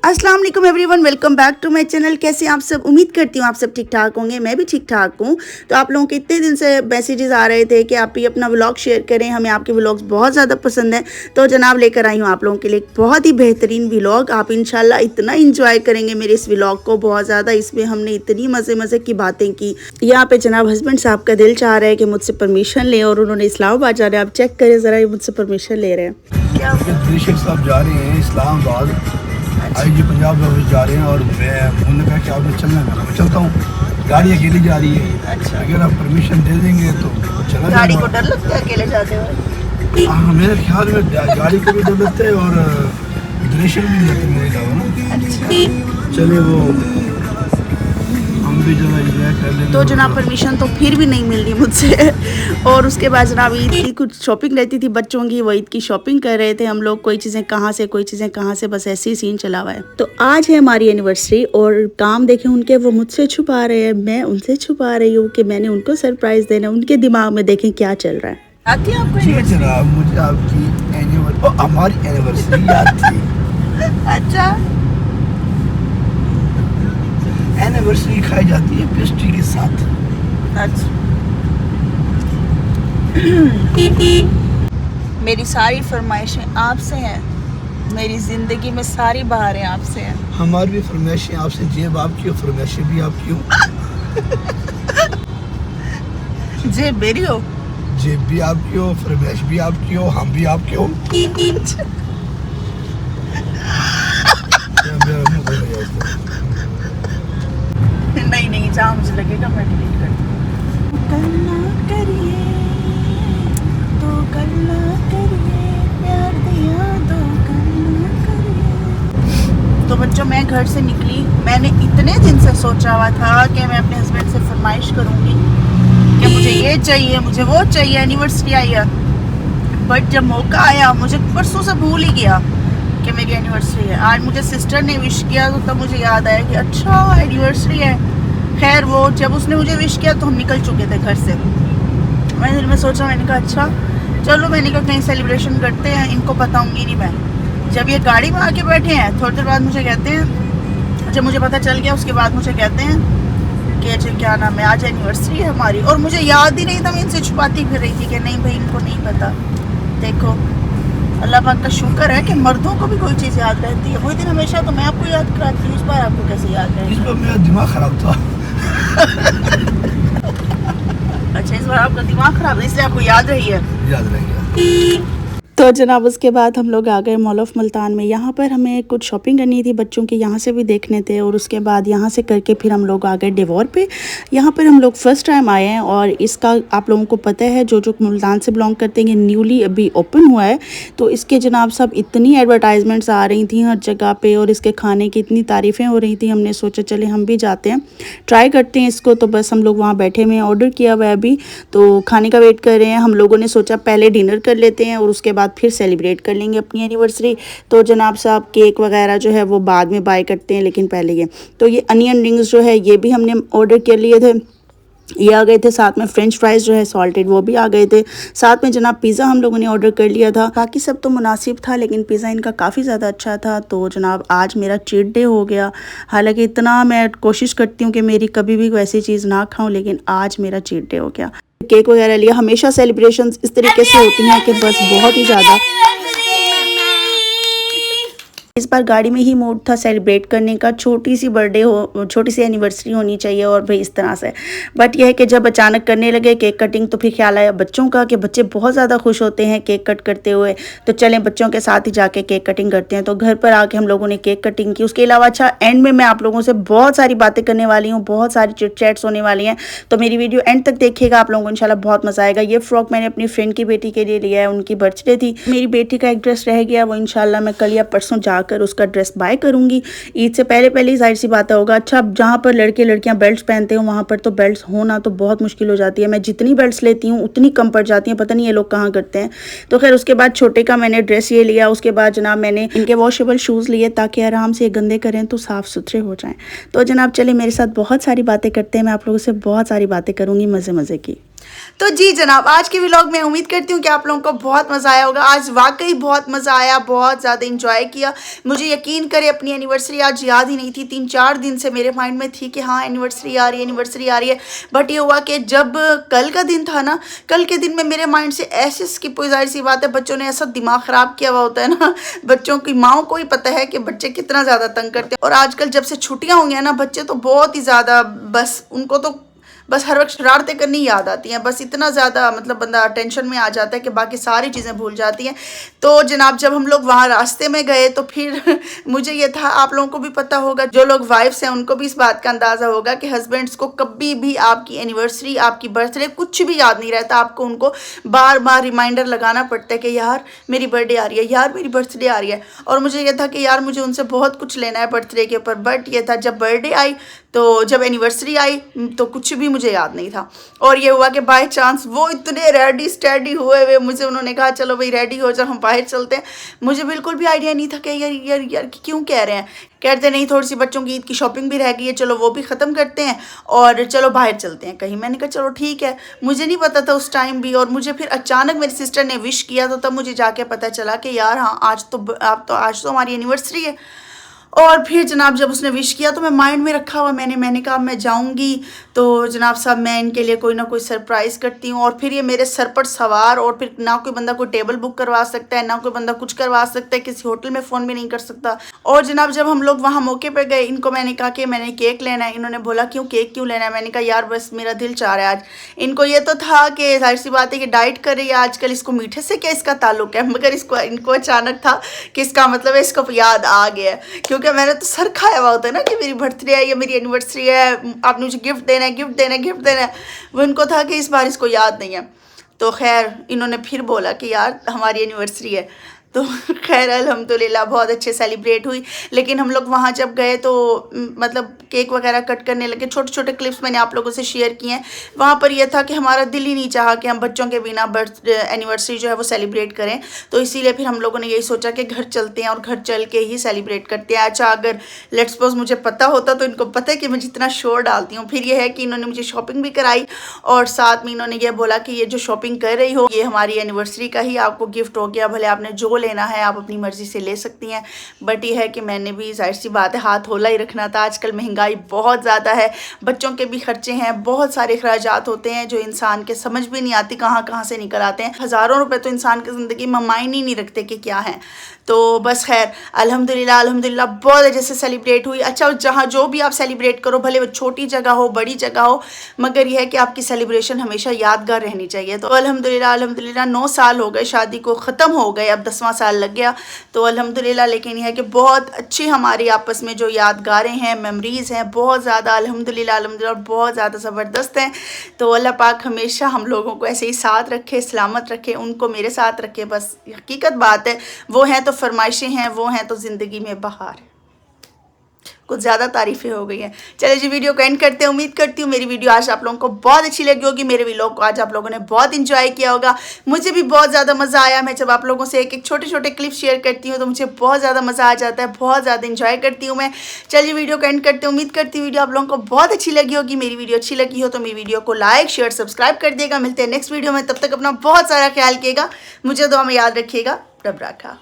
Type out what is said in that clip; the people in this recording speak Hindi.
अस्सलाम वालेकुम everyone, welcome back to my channel. कैसे आप सब? उम्मीद करती हूँ आप सब ठीक ठाक होंगे। मैं भी ठीक ठाक हूँ। तो आप लोगों के इतने दिन से मैसेजेस आ रहे थे कि आप भी अपना व्लॉग शेयर करें, हमें आपके व्लॉग्स बहुत ज़्यादा पसंद हैं। तो जनाब लेकर आई हूँ आप लोगों के लिए एक बहुत ही बेहतरीन व्लॉग। आप इंशाल्लाह इतना इंजॉय करेंगे मेरे इस व्लॉग को, बहुत ज़्यादा। इसमें हमने इतनी मज़े की बातें की। यहाँ पे जनाब हस्बैंड साहब का दिल चाह रहा है कि मुझसे परमिशन लें और उन्होंने इस्लामाबाद जा रहे हैं। आप चेक करें ज़रा, ये मुझसे परमिशन ले रहे हैं। क्या साहब जा रहे हैं इस्लामाबाद, आईजी पंजाब ऑफिस जा रहे हैं और उन्होंने कहा कि आपने चलना है। मैं चलता हूँ, गाड़ी अकेली जा रही है। अच्छा, अगर आप परमिशन दे देंगे तो चला गाड़ी को डर लगता है अकेले जाते हुए? हाँ, मेरे ख्याल में गाड़ी को भी डर लगता है और ड्यूरेशन भी लगता है मेरे ख्याल में। अच्छा, चले वो हम भी जो है कर लेंगे। तो जनाब परमिशन तो फिर भी नहीं मिल रही मुझसे। और उसके बाद जनाब ईद की कुछ शॉपिंग रहती थी बच्चों की, वो ईद की शॉपिंग कर रहे थे हम लोग। कोई चीज़ें कहाँ से, कोई चीज़ें कहाँ से, बस ऐसे ही सीन चला हुआ है। तो आज है हमारी एनिवर्सरी और काम देखें उनके, वो मुझसे छुपा रहे हैं, मैं उनसे छुपा रही हूँ कि मैंने उनको सरप्राइज़ देना। उनके दिमाग में देखें क्या चल रहा है। आती है आपको? जी जनाब, मुझे आपकी हमारी एनिवर्सरी याद थी। अच्छा, एनिवर्सरी खाई जाती है पेस्ट्री के साथ। अच्छा। मेरी सारी फरमाइशें आपसे हैं, मेरी ज़िंदगी में सारी बहारें आपसे हैं। हमारी भी फरमाइशें आपसे, जेब आपकी हो, फरमाइशें भी आपकी हो। जेब मेरी हो, जेब भी आपकी हो, फरमाइश भी आपकी हो, हम भी आपके हो। नहीं, जहाँ मुझे लगेगा मैं डिलीट कर दूँगी। कल्ला करिए तो कल्ला करिए, प्यार दिया तो कल्ला करिए। तो बच्चों, मैं घर से निकली, मैंने इतने दिन से सोचा हुआ था कि मैं अपने हस्बैंड से फरमाइश करूँगी कि मुझे ये चाहिए, मुझे वो चाहिए, एनिवर्सरी आई है। बट जब मौका आया, मुझे परसों से भूल ही गया कि मेरी एनिवर्सरी है। आज मुझे सिस्टर ने विश किया तो तब मुझे याद आया कि अच्छा एनिवर्सरी है। खैर, वो जब उसने मुझे विश किया तो हम निकल चुके थे घर से। मैंने दिल में सोचा, मैंने कहा अच्छा चलो, मैंने कहा कहीं सेलिब्रेशन करते हैं, इनको बताऊंगी नहीं मैं। जब ये गाड़ी में आके बैठे हैं, थोड़ी देर बाद मुझे कहते हैं, जब मुझे पता चल गया उसके बाद मुझे कहते हैं कि अच्छा क्या नाम है, आज एनिवर्सरी है हमारी। और मुझे याद ही नहीं था, मैं इनसे छुपाती फिर रही थी कि नहीं भाई इनको नहीं पता। देखो, अल्लाह पाक का शुक्र है कि मर्दों को भी कोई चीज़ याद रहती है। वही दिन हमेशा तो मैं आपको याद कराती हूँ, इस बार आपको कैसे याद इस रहेगा? बार मेरा दिमाग खराब था। अच्छा, इस बार आपका दिमाग खराब है इसलिए आपको याद रही है। याद रह गया। तो जनाब उसके बाद हम लोग आ गए मॉल ऑफ मुल्तान में। यहाँ पर हमें कुछ शॉपिंग करनी थी बच्चों की, यहाँ से भी देखने थे। और उसके बाद यहाँ से करके फिर हम लोग आ गए डिवॉर पे। यहाँ पर हम लोग फर्स्ट टाइम आए हैं और इसका आप लोगों को पता है, जो मुल्तान से बिलोंग करते हैं, न्यूली अभी ओपन हुआ है। तो इसके जनाब सब इतनी एडवर्टाइजमेंट्स आ रही थी हर जगह पे और इसके खाने की इतनी तारीफ़ें हो रही थी। हमने सोचा चले हम भी जाते हैं, ट्राई करते हैं इसको। तो बस हम लोग वहाँ बैठे हुए हैं, ऑर्डर किया हुआ है अभी, तो खाने का वेट कर रहे हैं। हम लोगों ने सोचा पहले डिनर कर लेते हैं और उसके बाद फिर सेलिब्रेट कर लेंगे अपनी एनिवर्सरी। तो जनाब साहब केक वगैरह जो है वो बाद में बाय करते हैं, लेकिन पहले ये तो ये अनियन रिंग्स जो है ये भी हमने ऑर्डर कर लिए थे, ये आ गए थे। साथ में फ्रेंच फ्राइज़ जो है सॉल्टेड वो भी आ गए थे। साथ में जनाब पिज़्ज़ा हम लोगों ने ऑर्डर कर लिया था। बाकी सब तो मुनासिब था लेकिन पिज़्ज़ा इनका काफ़ी ज़्यादा अच्छा था। तो जनाब आज मेरा चीट डे हो गया। हालांकि इतना मैं कोशिश करती हूँ कि मेरी कभी भी वैसी चीज़ ना खाऊं, लेकिन आज मेरा चीट डे हो गया। केक वगैरह लिया। हमेशा सेलिब्रेशंस इस तरीके से होती हैं कि बस बहुत ही ज़्यादा। इस बार गाड़ी में ही मूड था सेलिब्रेट करने का। छोटी सी बर्थडे हो, छोटी सी एनिवर्सरी होनी चाहिए और भाई इस तरह से। बट यह है कि जब अचानक करने लगे केक कटिंग तो फिर ख्याल आया बच्चों का कि बच्चे बहुत ज़्यादा खुश होते हैं केक कट करते हुए। तो चलें बच्चों के साथ ही जाके केक कटिंग करते हैं। तो घर पर आके हम लोगों ने केक कटिंग की। उसके अलावा अच्छा एंड में मैं आप लोगों से बहुत सारी बातें करने वाली हूँ, बहुत सारी चिट चैट्स होने वाली हैं। तो मेरी वीडियो एंड तक देखिएगा, आप लोगों को इंशाल्लाह बहुत मज़ा आएगा। ये फ्रॉक मैंने अपनी फ्रेंड की बेटी के लिए लिया है, उनकी बर्थडे थी। मेरी बेटी का एक ड्रेस रह गया, वो इंशाल्लाह मैं कल या परसों जाकर उसका ड्रेस बाय करूंगी। ईद से पहले ही जाहिर सी बात होगा। अच्छा, जहाँ पर लड़के लड़कियां बेल्ट्स पहनते हो वहाँ पर तो बेल्ट्स होना तो बहुत मुश्किल हो जाती है। मैं जितनी बेल्ट्स लेती हूँ उतनी कम पड़ जाती हैं, पता नहीं ये लोग कहाँ करते हैं। तो खैर उसके बाद छोटे का मैंने ड्रेस ये लिया। उसके बाद जनाब मैंने इनके वॉशेबल शूज़ लिए ताकि आराम से गंदे करें तो साफ़ सुथरे हो जाएँ। तो जनाब चले मेरे साथ बहुत सारी बातें करते हैं, मैं आप लोगों से बहुत सारी बातें करूँगी मज़े की। तो जी जनाब, आज के व्लॉग में उम्मीद करती हूँ कि आप लोगों को बहुत मज़ा आया होगा। आज वाकई बहुत मज़ा आया, बहुत ज़्यादा इंजॉय किया। मुझे यकीन करे अपनी एनिवर्सरी आज याद ही नहीं थी। 3-4 दिन से मेरे माइंड में थी कि हाँ एनिवर्सरी आ रही है, एनिवर्सरी आ रही है। बट ये हुआ कि जब कल का दिन था ना, कल के दिन में मेरे माइंड से ऐसे स्किप हुई। जाहिर सी बात है, बच्चों ने ऐसा दिमाग ख़राब किया हुआ होता है ना, बच्चों की माओ को ही पता है कि बच्चे कितना ज़्यादा तंग करते हैं। और आजकल जब से छुट्टियाँ हुई हैं ना, बच्चे तो बहुत ही ज़्यादा, बस उनको तो बस हर वक्त शरारतें करनी याद आती हैं। बस इतना ज़्यादा मतलब बंदा टेंशन में आ जाता है कि बाकी सारी चीज़ें भूल जाती हैं। तो जनाब जब हम लोग वहाँ रास्ते में गए तो फिर मुझे ये था, आप लोगों को भी पता होगा, जो लोग वाइफ्स हैं उनको भी इस बात का अंदाज़ा होगा कि हस्बैंड्स को कभी भी आपकी एनिवर्सरी, आपकी बर्थडे कुछ भी याद नहीं रहता। आपको उनको बार बार रिमाइंडर लगाना पड़ता है कि यार मेरी बर्थडे आ रही है, यार मेरी बर्थडे आ रही है। और मुझे ये था कि यार मुझे उनसे बहुत कुछ लेना है बर्थडे के ऊपर। बट ये था, जब बर्थडे आई तो जब एनिवर्सरी आई तो कुछ भी मुझे याद नहीं था। और ये हुआ कि बाय चांस वो इतने रेडी स्टेडी हुए हुए मुझे उन्होंने कहा चलो भाई रेडी हो जाओ, हम बाहर चलते हैं। मुझे बिल्कुल भी आइडिया नहीं था कि यार यार यार क्यों कह रहे हैं। कहते नहीं थोड़ी सी बच्चों की ईद की शॉपिंग भी रह गई है, चलो वो भी ख़त्म करते हैं और चलो बाहर चलते हैं कहीं। मैंने कहा चलो ठीक है। मुझे नहीं पता था उस टाइम भी, और मुझे फिर अचानक मेरी सिस्टर ने विश किया तो तब मुझे जाके पता चला कि यार हाँ आज तो हमारी एनिवर्सरी है। और फिर जनाब जब उसने विश किया तो मैं माइंड में रखा हुआ, मैंने कहा मैं जाऊंगी तो जनाब साहब मैं इनके लिए कोई ना कोई सरप्राइज़ करती हूँ। और फिर ये मेरे सर पर सवार, और फिर ना कोई बंदा कोई टेबल बुक करवा सकता है, ना कोई बंदा कुछ करवा सकता है, किसी होटल में फ़ोन भी नहीं कर सकता। और जनाब जब हम लोग वहाँ मौके पर गए, इनको मैंने कहा कि मैंने केक लेना है। इन्होंने बोला क्यों, केक क्यों लेना है? मैंने कहा यार बस मेरा दिल चाह रहा है आज। इनको ये तो था कि जाहिर सी बात है कि डाइट कर रही है आजकल, इसको मीठे से क्या इसका ताल्लुक है, मगर इनको अचानक था कि इसका मतलब है, इसको याद आ गया। क्योंकि मैंने तो सर खाया हुआ होता है ना कि मेरी बर्थडे है या मेरी एनिवर्सरी है, आपने मुझे गिफ्ट देना है, गिफ्ट देना है, गिफ्ट देना है। वो इनको था कि इस बार इसको याद नहीं है। तो खैर इन्होंने फिर बोला कि यार हमारी एनिवर्सरी है। तो खैर अल्हम्दुलिल्लाह बहुत अच्छे सेलिब्रेट हुई। लेकिन हम लोग वहाँ जब गए तो मतलब केक वगैरह कट करने लगे। छोटे छोटे क्लिप्स मैंने आप लोगों से शेयर किए हैं। वहाँ पर यह था कि हमारा दिल ही नहीं चाहा कि हम बच्चों के बिना एनिवर्सरी जो है वो सेलिब्रेट करें। तो इसीलिए फिर हम लोगों ने यही सोचा कि घर चलते हैं और घर चल के ही सेलिब्रेट करते हैं। अच्छा अगर लेट्स सपोज मुझे पता होता, तो इनको पता है कि मैं जितना शोर डालती हूँ। फिर यह है कि इन्होंने मुझे शॉपिंग भी कराई और साथ में इन्होंने यह बोला कि ये जो शॉपिंग कर रही हो ये हमारी एनिवर्सरी का ही आपको गिफ्ट हो गया, भले आपने जो लेना है आप अपनी मर्ज़ी से ले सकती हैं। बट ये है कि मैंने भी जाहिर सी बात है हाथ होला ही रखना था। आजकल महंगाई बहुत ज़्यादा है, बच्चों के भी खर्चे हैं, बहुत सारे अखराजात होते हैं जो इंसान के समझ भी नहीं आती कहाँ से निकल आते हैं। हज़ारों रुपए तो इंसान की ज़िंदगी में मायने ही नहीं रखते कि क्या है। तो बस खैर अल्हम्दुलिल्लाह बहुत अच्छे से सेलिब्रेट हुई। अच्छा जहाँ जो भी आप सेलिब्रेट करो, भले वो छोटी जगह हो बड़ी जगह हो, मगर यह है कि आपकी सेलिब्रेशन हमेशा यादगार रहनी चाहिए। तो अल्हम्दुलिल्लाह 9 साल हो गए शादी को, ख़त्म हो गए, अब 10वां साल लग गया। तो अल्हम्दुलिल्लाह। लेकिन यह है कि बहुत अच्छी हमारी आपस में जो यादगारें हैं, मेमोरीज़ हैं, बहुत ज़्यादा अल्हम्दुलिल्लाह बहुत ज़्यादा ज़बरदस्त हैं। तो अल्लाह पाक हमेशा हम लोगों को ऐसे ही साथ रखे, सलामत रखे, उनको मेरे साथ रखे। बस हकीकत बात है, वो हैं तो फरमाइशें हैं, वो हैं तो ज़िंदगी में बहार है। कुछ ज़्यादा तारीफ़ें हो गई हैं। चलिए जी वीडियो को एंड करते हैं। उम्मीद करती हूँ मेरी वीडियो आज आप लोगों को बहुत अच्छी लगी होगी। मेरे व्लॉग को आज आप लोगों ने बहुत इंजॉय किया होगा। मुझे भी बहुत ज़्यादा मज़ा आया। मैं जब आप लोगों से एक एक छोटे छोटे क्लिप शेयर करती हूँ तो मुझे बहुत ज़्यादा मज़ा आ जाता है, बहुत ज़्यादा इंजॉय करती हूँ मैं। चलिए वीडियो को एंड करते हैं। उम्मीद करती हूँ वीडियो आप लोगों को बहुत अच्छी लगी होगी। मेरी वीडियो अच्छी लगी हो तो मेरी वीडियो को लाइक शेयर सब्सक्राइब कर देगा। मिलते हैं नेक्स्ट वीडियो में, तब तक अपना बहुत सारा ख्याल रखिएगा, मुझे दुआ में याद रखिएगा। रब रखा।